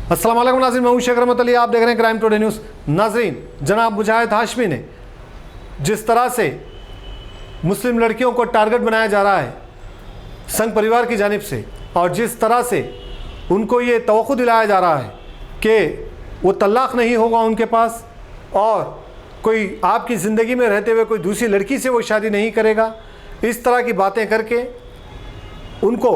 अस्सलाम वालेकुम नाज़रीन, मैं हूं शेख रहमत अली, आप देख रहे हैं क्राइम टुडे न्यूज़। नाज़रीन, जनाब मुजाहिद हाशमी ने जिस तरह से मुस्लिम लड़कियों को टारगेट बनाया जा रहा है संघ परिवार की जानिब से, और जिस तरह से उनको ये तवक्कुह दिलाया जा रहा है कि वो तलाक़ नहीं होगा उनके पास, और कोई आपकी ज़िंदगी में रहते हुए कोई दूसरी लड़की से वो शादी नहीं करेगा, इस तरह की बातें करके उनको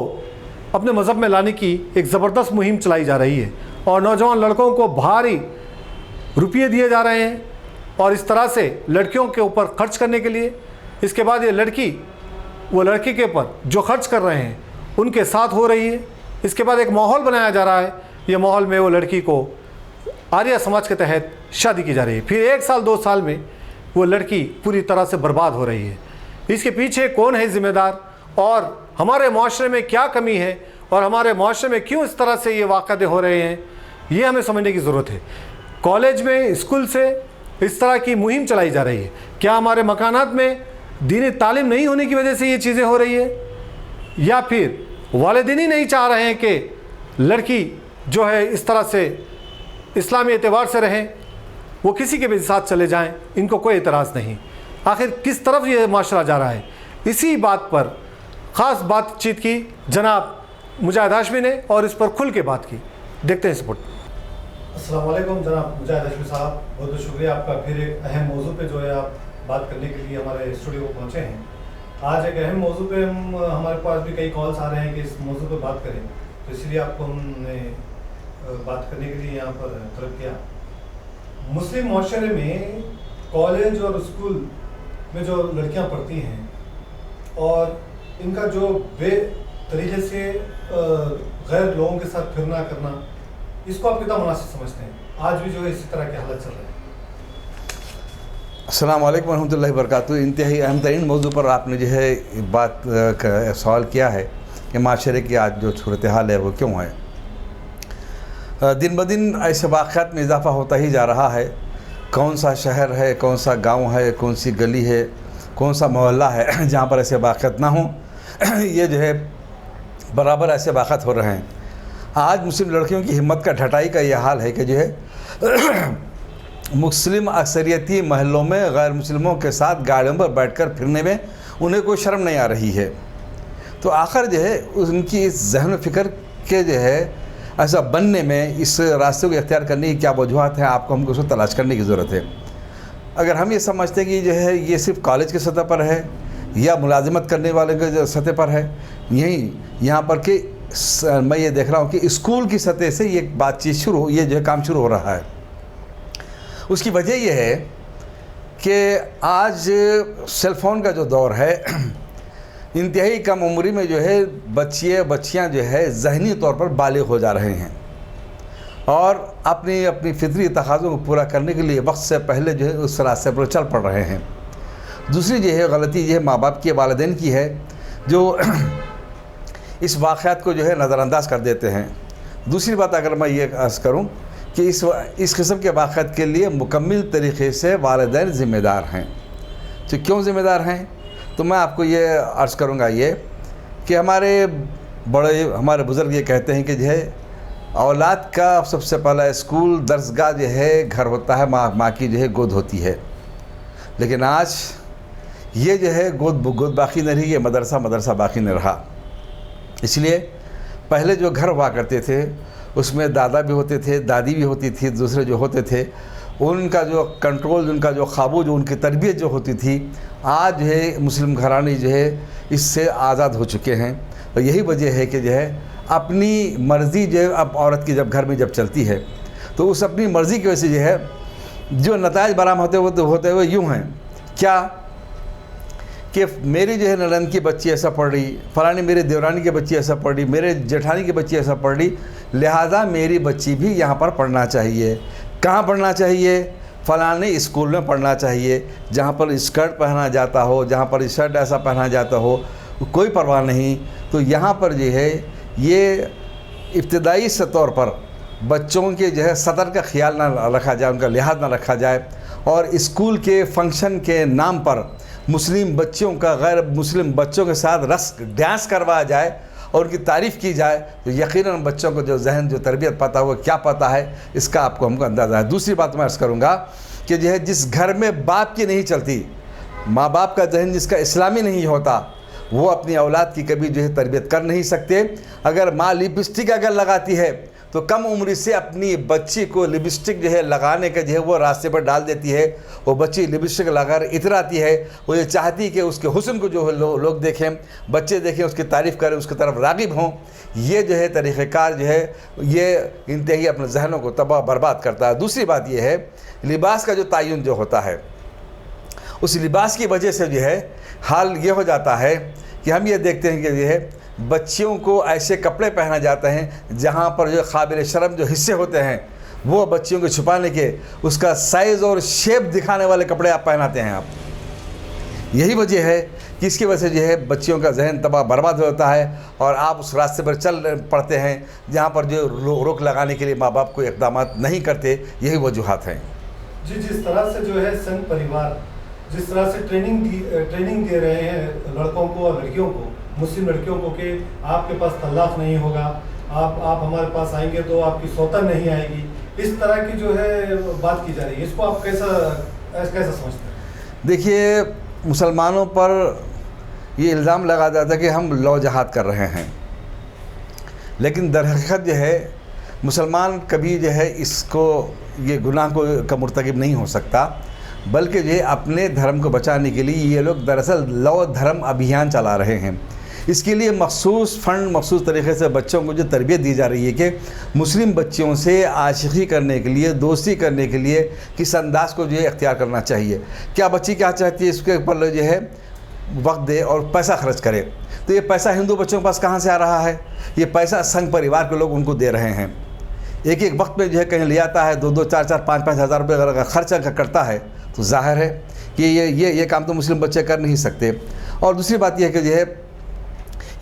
अपने मज़हब में लाने की एक ज़बरदस्त मुहिम चलाई जा रही है। और नौजवान लड़कों को भारी रुपये दिए जा रहे हैं, और इस तरह से लड़कियों के ऊपर खर्च करने के लिए, इसके बाद ये लड़की वो लड़के के ऊपर जो खर्च कर रहे हैं उनके साथ हो रही है। इसके बाद एक माहौल बनाया जा रहा है, ये माहौल में वो लड़की को आर्य समाज के तहत शादी की जा रही है। फिर 1 साल 2 साल में वो लड़की पूरी तरह से बर्बाद हो रही है। इसके पीछे कौन है ज़िम्मेदार, और हमारे माशरे में क्या कमी है, और हमारे माशरे में क्यों इस तरह से ये वाक़े हो रहे हैं, ये हमें समझने की ज़रूरत है। कॉलेज में, स्कूल से इस तरह की मुहिम चलाई जा रही है। क्या हमारे मकानात में दीनी तालीम नहीं होने की वजह से ये चीज़ें हो रही है, या फिर वालिदैन ही नहीं चाह रहे हैं कि लड़की जो है इस तरह से इस्लामी एतबार से रहें, वो किसी के भी साथ चले जाएं, इनको कोई एतराज़ नहीं। आखिर किस तरफ ये माशरा जा रहा है, इसी बात पर ख़ास बातचीत की जनाब मुजाहिद हाशमी ने, और इस पर खुल के बात की। देखते हैं इस रिपोर्ट। अस्सलाम वालेकुम जनाब मुजाहिद हाशमी साहब, बहुत बहुत शुक्रिया आपका, फिर एक अहम मौजू पे जो है आप बात करने के लिए हमारे स्टूडियो को पहुँचे हैं। आज एक अहम मौजू पे हमारे पास भी कई कॉल्स आ रहे हैं कि इस मौजू पे बात करें, तो इसलिए आपको हमने बात करने के लिए यहाँ पर तलब किया। मुस्लिम माशरे में कॉलेज और स्कूल में जो लड़कियाँ पढ़ती हैं, और इनका जो बे तरीके से गैर लोगों के साथ फिरना करना, इसको आप कितना मुनासिब समझते हैं? आज भी जो है इसी तरह के हालत चल रहे हैं। अस्सलाम वालेकुम रहमतुल्लाहि व बरकातुहू। इंतहाई अहम तरीन मौजू पर आपने जो है बात का सवाल किया है कि माशरे की आज जो सूरत हाल है वो क्यों है। दिन ब दिन ऐसे वाक़यात में इजाफ़ा होता ही जा रहा है। कौन सा शहर है, कौन सा गांव है, कौन सी गली है, कौन सा मोहल्ला है जहाँ पर ऐसे वाक़यात ना हों, ये जो है बराबर ऐसे वाक़यात हो रहे हैं। आज मुस्लिम लड़कियों की हिम्मत का ढटाई का यह हाल है कि जो है मुस्लिम अक्सरियती महलों में गैर मुस्लिमों के साथ गाड़ियों पर बैठकर फिरने में उन्हें कोई शर्म नहीं आ रही है। तो आखिर जो है उनकी इस जहन फ़िक्र के जो है ऐसा बनने में, इस रास्ते को इख्तियार करने की क्या वजूहत है, आपको हमको उसको तलाश करने की ज़रूरत है। अगर हम ये समझते हैं कि जो है ये सिर्फ़ कॉलेज के सतह पर है या मुलाजिमत करने वाले के सतह पर है, यहाँ पर कि मैं ये देख रहा हूँ कि स्कूल की सतह से ये बातचीत शुरू, ये जो है काम शुरू हो रहा है। उसकी वजह यह है कि आज सेलफ़ोन का जो दौर है, इंतहाई कम उम्री में जो है बच्चियाँ जो है ज़हनी तौर पर बालिग हो जा रहे हैं, और अपनी फितरी तकाज़ों को पूरा करने के लिए वक्त से पहले जो है उस रास्ते पर चल पड़ रहे हैं। दूसरी जो है गलती ये माँ बाप की, वालिदैन की है, जो इस वाक़यात को जो है नज़रअंदाज कर देते हैं। दूसरी बात अगर मैं ये अर्ज़ करूँ कि इस किस्म के वाक़यात के लिए मुकम्मल तरीक़े से वालिदैन ज़िम्मेदार हैं। तो क्यों ज़िम्मेदार हैं, तो मैं आपको ये अर्ज़ करूँगा ये कि हमारे बुज़ुर्ग ये कहते हैं कि जो है औलाद का सबसे पहला स्कूल, दर्सगाह जो है घर होता है, माँ की जो है गोद होती है। लेकिन आज ये जो है गोद बाकी नहीं रही है, मदरसा बाकी नहीं रहा। इसलिए पहले जो घर हुआ करते थे उसमें दादा भी होते थे, दादी भी होती थी, दूसरे जो होते थे उनका जो कंट्रोल, उनका जो क़ाबू, जो उनकी तरबियत जो होती थी, आज जो है मुस्लिम घराने जो है इससे आज़ाद हो चुके हैं। और यही वजह है कि जो है अपनी मर्ज़ी जो है अब औरत की जब घर में जब चलती है, तो उस अपनी मर्ज़ी की वजह से जो है जो नताइज बरामद होते हुए यूँ हैं क्या कि मेरी जो है ननद की बच्ची ऐसा पढ़ रही, फ़लानी मेरे देवरानी की बच्ची ऐसा पढ़ रही, मेरे जेठानी की बच्ची ऐसा पढ़ रही, लिहाजा मेरी बच्ची भी यहाँ पर पढ़ना चाहिए। कहाँ पढ़ना चाहिए? फ़लाने स्कूल में पढ़ना चाहिए, जहाँ पर स्कर्ट पहना जाता हो, जहाँ पर शर्ट ऐसा पहना जाता हो, कोई परवाह नहीं। तो यहाँ पर जो है ये इब्तदाई तौर पर बच्चों के जो है सतर का ख्याल ना रखा जाए, उनका लिहाज ना रखा जाए, और स्कूल के फंक्शन के नाम पर मुस्लिम बच्चों का गैर मुस्लिम बच्चों के साथ रस्क डांस करवाया जाए, और उनकी तारीफ़ की जाए तो यकीनन बच्चों को जो जहन जो तरबियत पता है वो क्या पता है इसका आपको हमको अंदाज़ा है। दूसरी बात मैं अर्ज़ करूँगा कि जो है जिस घर में बाप की नहीं चलती, माँ बाप का जहन जिसका इस्लामी नहीं होता, वो अपनी औलाद की कभी जो है तरबियत कर नहीं सकते। अगर माँ लिपस्टिक अगर लगाती है तो कम उम्र से अपनी बच्ची को लिपस्टिक जो है लगाने का जो है वो रास्ते पर डाल देती है। वो बच्ची लिपस्टिक लगाकर इतराती है, वो ये चाहती है कि उसके हुस्न को जो है लोग देखें, बच्चे देखें, उसकी तारीफ़ करें, उसकी तरफ राग़िब हों। ये जो है तरीक़ेकार जो है ये इंतहाई अपने जहनों को तबाह बर्बाद करता है। दूसरी बात ये है लिबास का जो तयन जो होता है, उस लिबास की वजह से जो है हाल ये हो जाता है कि हम ये देखते हैं कि जो है बच्चियों को ऐसे कपड़े पहना जाते हैं जहाँ पर जो काबिल शर्म जो हिस्से होते हैं वो बच्चियों को छुपाने के उसका साइज़ और शेप दिखाने वाले कपड़े आप पहनाते हैं आप। यही वजह है कि इसकी वजह से जो है बच्चियों का जहन तबाह बर्बाद होता है और आप उस रास्ते पर चल पड़ते हैं जहाँ पर जो रोक लगाने के लिए माँ बाप को इक़दाम नहीं करते। यही वजूहात हैं जी। जिस तरह से जो है संघ परिवार जिस तरह से ट्रेनिंग दे रहे हैं लड़कों को और लड़कियों को, मुस्लिम लड़कियों को, कि आपके पास तलाक नहीं होगा, आप हमारे पास आएंगे तो आपकी सौतन नहीं आएगी, इस तरह की जो है बात की जा रही है, इसको आप कैसा समझते हैं? देखिए, मुसलमानों पर ये इल्ज़ाम लगा जाता है कि हम लौ जहाद कर रहे हैं, लेकिन दरहकीकत जो है मुसलमान कभी जो है इसको ये गुनाह का मुर्तकिब नहीं हो सकता, बल्कि जो है अपने धर्म को बचाने के लिए ये लोग दरअसल लौ धर्म अभियान चला रहे हैं। इसके लिए मखसूस फ़ंड मखसूस तरीक़े से बच्चों को जो तरबियत दी जा रही है कि मुस्लिम बच्चियों से आशिकी करने के लिए, दोस्ती करने के लिए किस अंदाज़ को जो है इख्तियार करना चाहिए, क्या बच्ची क्या चाहती है, इसके ऊपर जो है वक्त दे और पैसा खर्च करे। तो ये पैसा हिंदू बच्चों के पास कहाँ से आ रहा है? ये पैसा संघ परिवार के लोग उनको दे रहे हैं। एक एक वक्त में जो है कहीं ले आता है, 2-2, 4-4, 5-5 हज़ार रुपये अगर खर्च करता है तो जाहिर है कि ये काम तो मुस्लिम बच्चे कर नहीं सकते। और दूसरी बात यह है कि जो है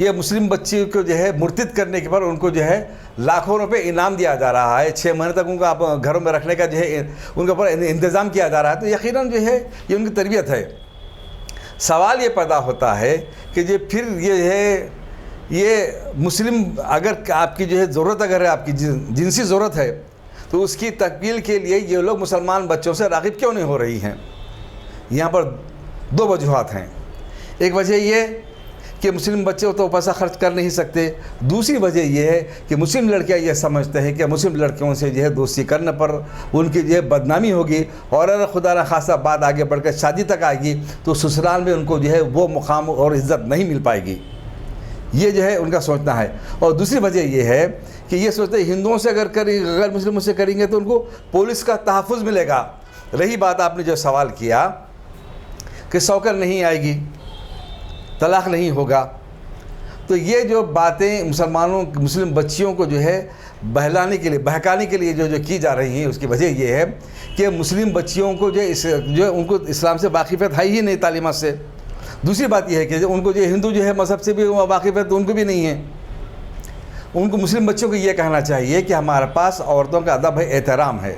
ये मुस्लिम बच्ची को जो है मुर्तिद करने के पर उनको जो है लाखों रुपए इनाम दिया जा रहा है, 6 महीने तक उनको आप घरों में रखने का जो है उनके ऊपर इंतज़ाम किया जा रहा है। तो यकीनन जो है ये उनकी तरबियत है। सवाल ये पैदा होता है कि जो फिर ये है ये मुस्लिम अगर आपकी जो है ज़रूरत अगर है, आपकी जिनसी ज़रूरत है, तो उसकी तकमील के लिए ये लोग मुसलमान बच्चों से राग़िब क्यों नहीं हो रही हैं? यहाँ पर 2 वजूहात हैं। एक वजह ये कि मुस्लिम बच्चे तो पैसा खर्च कर नहीं सकते। दूसरी वजह यह है कि मुस्लिम लड़कियाँ ये समझते हैं कि मुस्लिम लड़कियों से जो है दोस्ती करने पर उनकी जो है बदनामी होगी और अगर खुदा न खासा बात आगे बढ़कर शादी तक आएगी तो ससुराल में उनको जो है वो मुकाम और इज़्ज़त नहीं मिल पाएगी। ये जो है उनका सोचना है। और दूसरी वजह यह है कि ये सोचते हैं हिंदुओं से अगर मुस्लिमों से करेंगे तो उनको पुलिस का तहफ़्फ़ुज़ मिलेगा। रही बात आपने जो सवाल किया कि सौकर नहीं आएगी, तलाक़ नहीं होगा, तो ये जो बातें मुस्लिम बच्चियों को जो है बहलाने के लिए, बहकाने के लिए जो की जा रही हैं, उसकी वजह यह है कि मुस्लिम बच्चियों को जो उनको इस्लाम से वाकिफ़त है ही नहीं, तालीमात से। दूसरी बात यह है कि उनको जो हिंदू जो है मज़हब से भी वाकिफ़त उनको भी नहीं है। उनको मुस्लिम बच्चों को ये कहना चाहिए कि हमारे पास औरतों का अदब है, एहतराम है।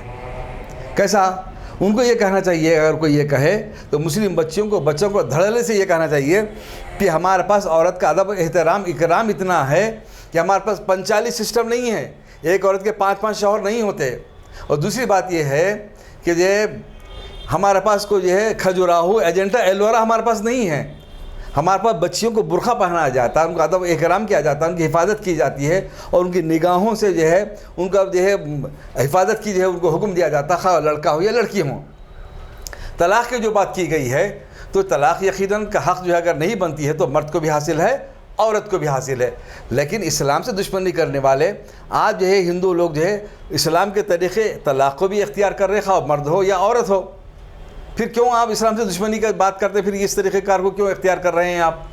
कैसा? उनको ये कहना चाहिए, अगर कोई ये कहे तो मुस्लिम बच्चों को धड़ल्ले से ये कहना चाहिए कि हमारे पास औरत का अदब, एहतराम, इकराम इतना है कि हमारे पास पंचाली सिस्टम नहीं है, एक औरत के 5-5 शौहर नहीं होते। और दूसरी बात ये है कि जो हमारे पास को जो है खजुराहो, एजेंटा, एलोरा हमारे पास नहीं है। हमारे पास बच्चियों को बुरखा पहनाया जाता है, उनका अदब एहतराम किया जाता है, उनकी हिफाजत की जाती है और उनकी निगाहों से जो है उनका जो है हिफाजत की जो है उनको हुक्म दिया जाता है, खा लड़का हो या लड़की हो। तलाक़ की जो बात की गई है तो तलाक़ यकीनन का हक़ जो है अगर नहीं बनती है तो मर्द को भी हासिल है, औरत को भी हासिल है। लेकिन इस्लाम से दुश्मनी करने वाले आज जो है हिंदू लोग जो है इस्लाम के तरीक़े तलाक़ को भी इख्तियार कर रहे, खा मर्द हो या औरत हो। फिर क्यों आप इस्लाम से दुश्मनी की बात करते, फिर इस तरीक़े कार को क्यों इख्तियार कर रहे हैं आप?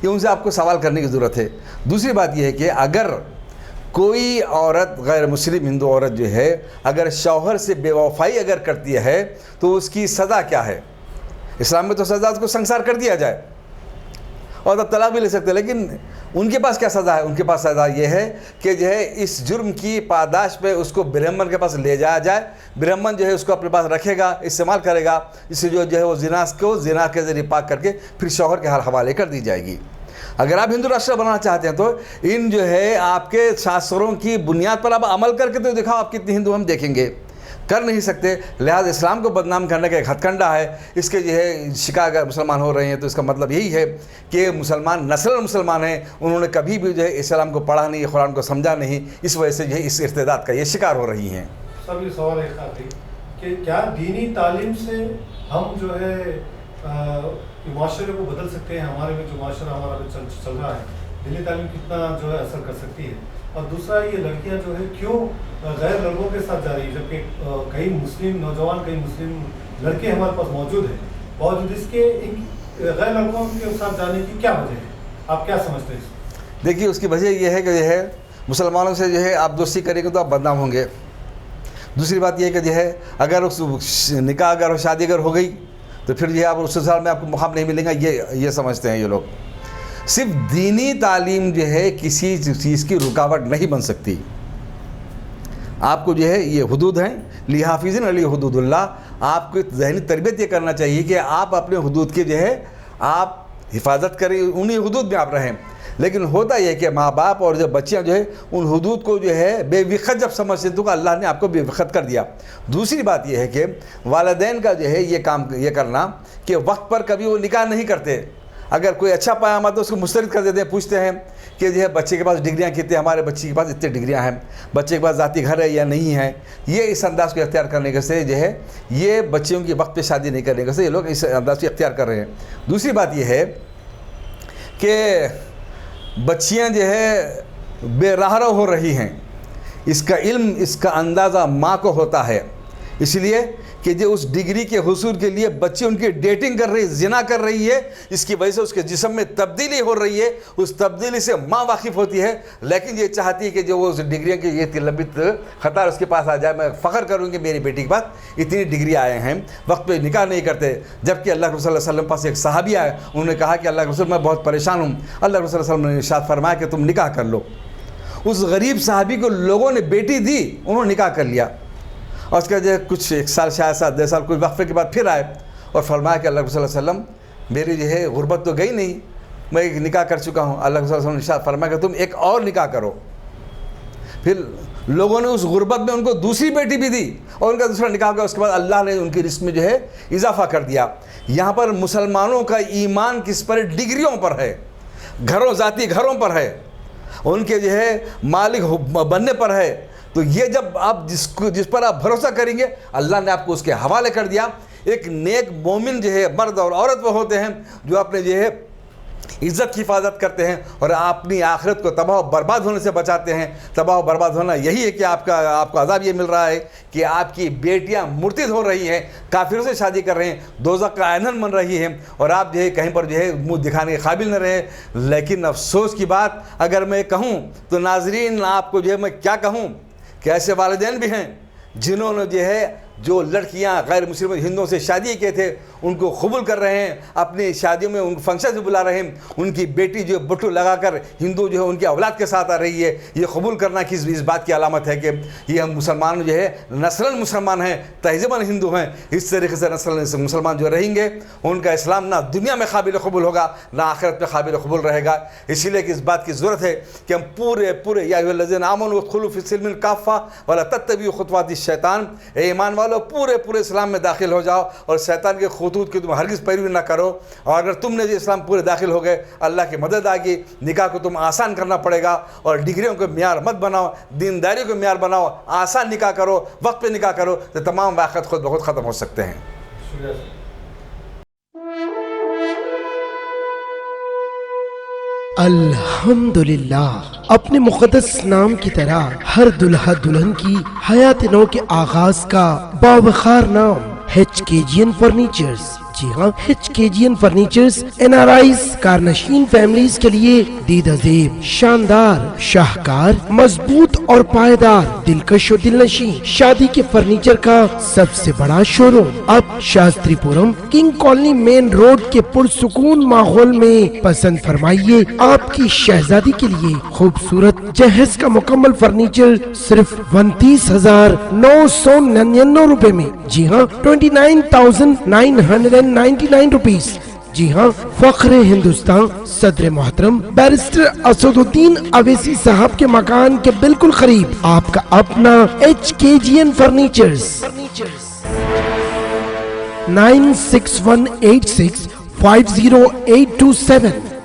ये उनसे आपको सवाल करने की ज़रूरत है। दूसरी बात यह है कि अगर कोई औरत, गैर मुस्लिम हिंदू औरत जो है अगर शौहर से बेवफाई अगर करती है तो उसकी सज़ा क्या है? इस्लाम में तो सज़ा उसको संसार कर दिया जाए और तब तलाक भी ले सकते हैं, लेकिन उनके पास क्या सज़ा है? उनके पास सज़ा ये है कि जो है इस जुर्म की पादाश पे उसको ब्राह्मण के पास ले जाया जाए, ब्राह्मण जो है उसको अपने पास रखेगा, इस्तेमाल करेगा, इससे जो है वो जिना के ज़रिए पाक करके फिर शौहर के हवाले कर दी जाएगी। अगर आप हिंदू राष्ट्र बनाना चाहते हैं तो इन जो है आपके शास्त्रों की बुनियाद पर आप अमल करके तो दिखाओ आप कितने हिंदू हम देखेंगे। कर नहीं सकते, लिहाजा इस्लाम को बदनाम करने का एक हथकंडा है। इसके जो है शिकार अगर मुसलमान हो रहे हैं तो इसका मतलब यही है कि मुसलमान नस्ल मुसलमान हैं, उन्होंने कभी भी जो है इस्लाम को पढ़ा नहीं, कुरान को समझा नहीं, इस वजह से जो है इस इर्तिदाद का ये शिकार हो रही हैं। सभी सवाल एक था कि क्या दीनी तालीम से हम जो है माशरे को बदल सकते हैं? हमारे में जो माशरा हमारा चल रहा है, दीनी तालीम कितना जो है असर कर सकती है? और दूसरा, ये लड़कियां जो है क्यों गैर लड़कों के साथ जा रही है, जबकि कई मुस्लिम नौजवान, कई मुस्लिम लड़के हमारे पास मौजूद हैं, बावजूद इसके इन गैर लड़कों के साथ जाने की क्या वजह है? आप क्या समझते हैं? देखिए, उसकी वजह यह है कि जो है मुसलमानों से जो है आप दोस्ती करेंगे तो आप बदनाम होंगे। दूसरी बात यह है कि जो है अगर उस निकाह अगर शादी अगर हो गई तो फिर जो है आप उस साल में आपको मुकाम नहीं मिलेगा, ये समझते हैं ये लोग। सिर्फ दीनी तालीम जो है किसी चीज़ की रुकावट नहीं बन सकती। आपको जो है ये हुदूद हैं, लिहाफिज़िन अली हुदूदुल्लाह, आपको ज़हनी तरबियत ये करना चाहिए कि आप अपने हुदूद की जो है आप हिफाजत करें, उन्हीं हुदूद में आप रहें। लेकिन होता यह कि माँ बाप और जब बच्चियाँ जो है उन हुदूद को जो है बेवक़्त जब समझते तो अल्लाह ने आपको बेवक़्त कर दिया। दूसरी बात यह है कि वालिदैन का जो है ये काम ये करना कि वक्त पर कभी वो निकाह नहीं करते। अगर कोई अच्छा पाया तो उसको मुस्तरद कर देते हैं, पूछते हैं कि जो है बच्चे के पास डिग्रियाँ कितने, हमारे बच्चे के पास इतने डिग्रियाँ हैं, बच्चे के पास ज़ाती घर है या नहीं है। ये इस अंदाज़ को इख्तियार करने के से जो है ये बच्चियों की वक्त पे शादी नहीं करने के से ये लोग इस अंदाज़ को इख्तियार कर रहे हैं। दूसरी बात ये है कि बच्चियाँ जो है बेराहरा हो रही हैं, इसका इल्म, इसका अंदाज़ा माँ को होता है, इसलिए कि जो उस डिग्री के हुसूल के लिए बच्चे उनकी डेटिंग कर रही है, जिना कर रही है, इसकी वजह से उसके जिस्म में तब्दीली हो रही है, उस तब्दीली से माँ वाकिफ़ होती है, लेकिन ये चाहती है कि जो वो उस डिग्रियों की ये तिलबित ख़तार उसके पास आ जाए, मैं फ़ख्र करूँगी मेरी बेटी के पास इतनी डिग्री आए हैं, वक्त पे निकाह नहीं करते। जबकि अल्लाह के रसूल सल्लल्लाहु अलैहि वसल्लम पास एक सहाबी आए, उन्होंने कहा कि अल्लाह के रसूल मैं बहुत परेशान हूँ। अल्लाह के रसूल सल्लल्लाहु अलैहि वसल्लम ने इरशाद फरमाया कि तुम निकाह कर लो। उस गरीब सहाबी को लोगों ने बेटी दी, उन्होंने निकाह कर लिया, और उसके जो कुछ एक साल शायद 7-10 साल कुछ वक्फे के बाद फिर आए और फरमाया कि अल्लाह के रसूल सल्लल्लाहु अलैहि वसल्लम मेरी जो है गुर्बत तो गई नहीं, मैं एक निकाह कर चुका हूँ। अल्लाह के रसूल सल्लल्लाहु अलैहि वसल्लम ने फरमाया कि तुम एक और निकाह करो। फिर लोगों ने उस गुर्बत में उनको दूसरी बेटी भी दी और उनका दूसरा निकाह किया। उसके बाद अल्लाह ने उनकी रिस्क में जो है इजाफा कर दिया। यहाँ पर मुसलमानों का ईमान किस पर? डिग्रियों पर है, घरों, ज़ाती घरों पर है, उनके जो है मालिक बनने पर है। तो ये जब आप जिस पर आप भरोसा करेंगे, अल्लाह ने आपको उसके हवाले कर दिया। एक नेक मोमिन जो है, मर्द और औरत वो होते हैं जो अपने जो है इज़्ज़त की हिफाजत करते हैं और अपनी आखिरत को तबाह बर्बाद होने से बचाते हैं। तबाह बर्बाद होना यही है कि आपको अज़ाब ये मिल रहा है कि आपकी बेटियां मुर्तिद हो रही हैं, काफिरों से शादी कर रहे हैं, दोज़ख का ईंधन बन रही हैं, और आप जो है कहीं पर जो है मुँह दिखाने के काबिल न रहे। लेकिन अफसोस की बात अगर मैं कहूँ तो नाजरीन, आपको जो है मैं क्या कहूँ कि ऐसे वालिदैन भी हैं जिन्होंने जो है जो लड़कियां गैर मुस्लिम हिंदुओं से शादी किए थे उनको कबूल कर रहे हैं, अपनी शादियों में उन फंक्शन से बुला रहे हैं। उनकी बेटी जो बटू लगाकर हिंदू जो है उनकी औलाद के साथ आ रही है। ये कबूल करना की इस बात की अलामत है कि ये हम मुसलमान जो है नस्लन मुसलमान हैं, तहज़ीबन हिंदू हैं। इस तरीके से नस्ल मुसलमान जो रहेंगे उनका इस्लाम ना दुनिया में काबिल कबूल होगा, ना आखिरत में काबिल कबूल रहेगा। इसीलिए कि इस बात की ज़रूरत है कि हम पूरे या अय्युहल्लज़ीना आमनू उदखुलू फ़िस्सिल्मि काफ़ा वला तत्तबिउ खुतवाति शैतान, ईमान वालों पूरे इस्लाम में दाखिल हो जाओ और शैतान के खुतूत की तुम हरगिज़ पैरवी ना करो। और अगर तुमने जो इस्लाम पूरे दाखिल हो गए, अल्लाह की मदद आएगी। निकाह को तुम आसान करना पड़ेगा और डिग्रियों को म्यार मत बनाओ, दीनदारी को म्यार बनाओ, आसान निकाह करो, वक्त पे निकाह करो, तो तमाम वाक़ियात खुद ब खुद ख़त्म हो सकते हैं। अल्हम्दुलिल्लाह, अपने मुक़द्दस नाम की तरह हर दुल्हा दुल्हन की हयात नौ के आगाज का बावखार नाम HKGN फर्नीचर्स। जी हाँ, HKGN फर्नीचर्स NRIs कारनशीन फैमिलीज के लिए दीदाज़ेब, शानदार, शाहकार, मजबूत और पायदार, दिलकश और दिलनशी शादी के फर्नीचर का सबसे बड़ा शोरूम अब Shastripuram king colony main road के पुरसुकून माहौल में। पसंद फरमाइए आपकी शहजादी के लिए खूबसूरत जहेज का मुकम्मल फर्नीचर सिर्फ 29,999 रुपए में। जी हाँ, 29,999 रुपीज। जी हाँ, फख्र हिंदुस्तान सदर मोहतरम बैरिस्टर असदुद्दीन अवैसी साहब के मकान के बिल्कुल करीब आपका अपना HKGN फर्नीचर्स 9618650827